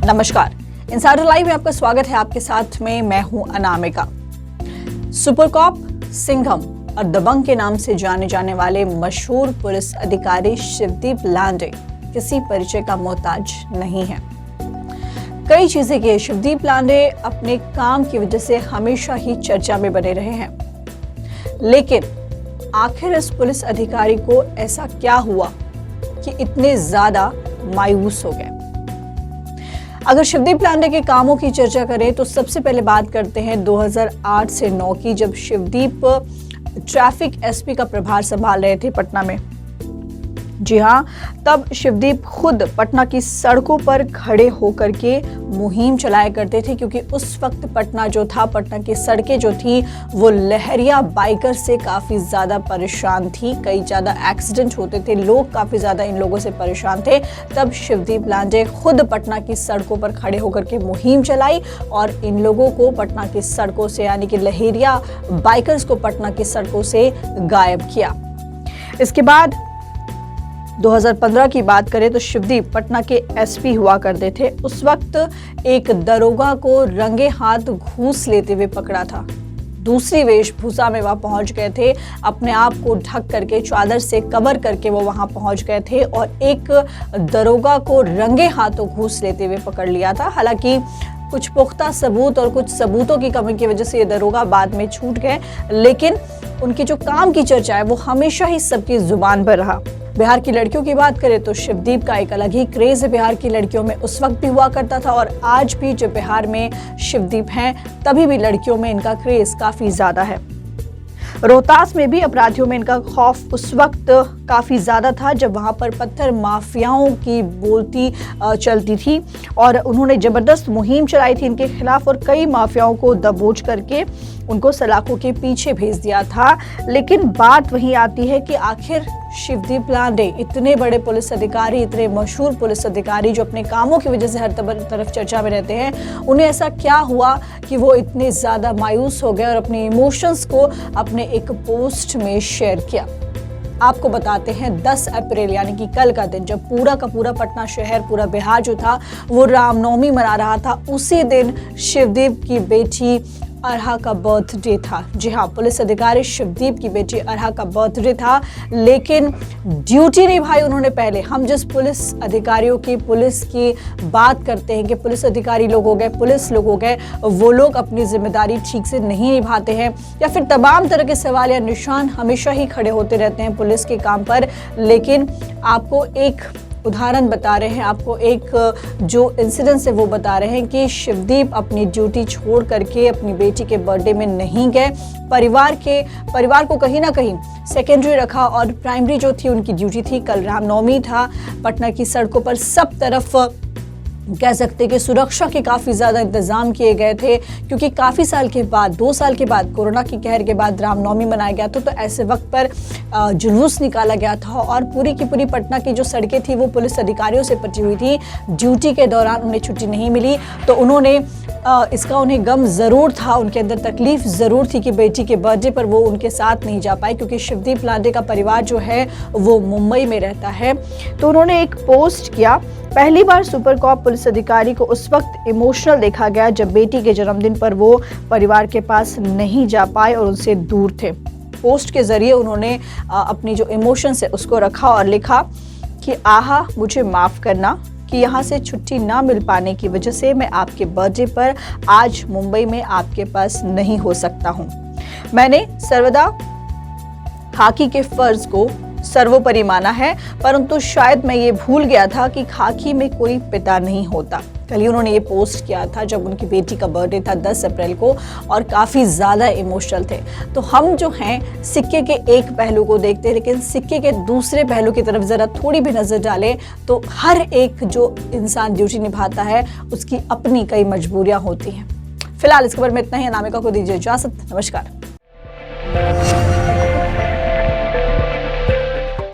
नमस्कार, insider live में आपका स्वागत है। आपके साथ में मैं हूं अनामिका। सुपर कॉप, सिंघम और दबंग के नाम से जाने जाने वाले मशहूर पुलिस अधिकारी शिवदीप लांडे किसी परिचय का मोहताज नहीं है। कई चीजें की शिवदीप लांडे अपने काम की वजह से हमेशा ही चर्चा में बने रहे हैं, लेकिन आखिर इस पुलिस अधिकारी को ऐसा क्या हुआ कि इतने ज्यादा मायूस हो गए। अगर शिवदीप लांडे के कामों की चर्चा करें तो सबसे पहले बात करते हैं 2008 से 9 की, जब शिवदीप ट्रैफिक एसपी का प्रभार संभाल रहे थे पटना में। जी हाँ, तब शिवदीप खुद पटना की सड़कों पर खड़े होकर के मुहिम चलाया करते थे, क्योंकि उस वक्त पटना की सड़कें जो थी वो लहरिया बाइकर से काफ़ी ज़्यादा परेशान थी। कई ज़्यादा एक्सीडेंट होते थे, लोग काफ़ी ज़्यादा इन लोगों से परेशान थे। तब शिवदीप लांडे खुद पटना की सड़कों पर खड़े होकर के मुहिम चलाई और इन लोगों को पटना की सड़कों से, यानी कि लहरिया बाइकर्स को पटना की सड़कों से गायब किया। इसके बाद 2015 की बात करें तो शिवदीप पटना के एसपी हुआ करते थे। उस वक्त एक दरोगा को रंगे हाथ घूस लेते हुए पकड़ा था। दूसरी वेशभूषा में वहां पहुंच गए थे, अपने आप को ढक करके, चादर से कवर करके वो वहां पहुंच गए थे और एक दरोगा को रंगे हाथों घूस लेते हुए पकड़ लिया था। हालांकि कुछ पुख्ता सबूत और कुछ सबूतों की कमी की वजह से ये दरोगा बाद में छूट गए, लेकिन उनकी जो काम की चर्चा है वो हमेशा ही सबकी जुबान पर रहा। बिहार की लड़कियों की बात करें तो शिवदीप का एक अलग ही क्रेज है बिहार की लड़कियों में, उस वक्त भी हुआ करता था और आज भी जब बिहार में शिवदीप हैं तभी भी लड़कियों में इनका क्रेज काफी ज्यादा है। रोहतास में भी अपराधियों में इनका खौफ उस वक्त काफ़ी ज़्यादा था जब वहाँ पर पत्थर माफियाओं की बोलती चलती थी और उन्होंने ज़बरदस्त मुहिम चलाई थी इनके खिलाफ और कई माफियाओं को दबोच करके उनको सलाखों के पीछे भेज दिया था। लेकिन बात वहीं आती है कि आखिर शिवदीप लांडे, इतने बड़े पुलिस अधिकारी, इतने मशहूर पुलिस अधिकारी जो अपने कामों की वजह से हर तरफ चर्चा में रहते हैं, उन्हें ऐसा क्या हुआ कि वो इतने ज़्यादा मायूस हो गए और अपने इमोशंस को अपने एक पोस्ट में शेयर किया। आपको बताते हैं 10 अप्रैल यानी कि कल का दिन, जब पूरा का पूरा पटना शहर, पूरा बिहार जो था वो रामनवमी मना रहा था, उसी दिन शिवदीप की बेटी अरहा का बर्थडे था। जी हाँ, पुलिस अधिकारी शिवदीप की बेटी अरहा का बर्थडे था, लेकिन ड्यूटी निभाई उन्होंने पहले। हम जिस पुलिस अधिकारियों की, पुलिस की बात करते हैं कि पुलिस अधिकारी लोग हो गए, पुलिस लोग हो गए, वो लोग अपनी जिम्मेदारी ठीक से नहीं निभाते हैं या फिर तमाम तरह के सवाल या निशान हमेशा ही खड़े होते रहते हैं पुलिस के काम पर। लेकिन आपको एक उदाहरण बता रहे हैं, आपको एक जो इंसिडेंस है वो बता रहे हैं कि शिवदीप अपनी ड्यूटी छोड़ करके अपनी बेटी के बर्थडे में नहीं गए। परिवार को कहीं ना कहीं सेकेंडरी रखा और प्राइमरी जो थी उनकी ड्यूटी थी। कल रामनवमी था, पटना की सड़कों पर सब तरफ कह सकते कि सुरक्षा के काफ़ी ज़्यादा इंतजाम किए गए थे, क्योंकि काफ़ी साल के बाद, 2 साल के बाद, कोरोना की कहर के बाद रामनवमी मनाया गया था। तो ऐसे वक्त पर जुलूस निकाला गया था और पूरी की पूरी पटना की जो सड़कें थी वो पुलिस अधिकारियों से पटी हुई थी। ड्यूटी के दौरान उन्हें छुट्टी नहीं मिली, तो उन्होंने इसका उन्हें गम ज़रूर था, उनके अंदर तकलीफ ज़रूर थी कि बेटी के बर्थडे पर वो उनके साथ नहीं जा पाए, क्योंकि शिवदीप लांडे का परिवार जो है वो मुंबई में रहता है। तो उन्होंने एक पोस्ट किया। पहली बार सुपर कॉप पुलिस अधिकारी को उस वक्त इमोशनल देखा गया जब बेटी के जन्मदिन पर वो परिवार के पास नहीं जा पाए और उनसे दूर थे। पोस्ट के जरिए उन्होंने अपनी जो इमोशंस है उसको रखा और लिखा कि आहा, मुझे माफ़ करना कि यहाँ से छुट्टी ना मिल पाने की वजह से मैं आपके बर्थडे पर आज मुंबई में आपके पास नहीं हो सकता हूँ। मैंने सर्वदा खाकी के फर्ज को सर्वोपरि माना है, परंतु शायद मैं ये भूल गया था कि खाकी में कोई पिता नहीं होता। कल ही उन्होंने ये पोस्ट किया था जब उनकी बेटी का बर्थडे था 10 अप्रैल को और काफ़ी ज़्यादा इमोशनल थे। तो हम जो हैं सिक्के के एक पहलू को देखते हैं, लेकिन सिक्के के दूसरे पहलू की तरफ ज़रा थोड़ी भी नज़र डालें तो हर एक जो इंसान ड्यूटी निभाता है उसकी अपनी कई मजबूरियाँ होती हैं। फिलहाल इस खबर में इतना ही। अनामिका को दीजिए इजाज़त। नमस्कार।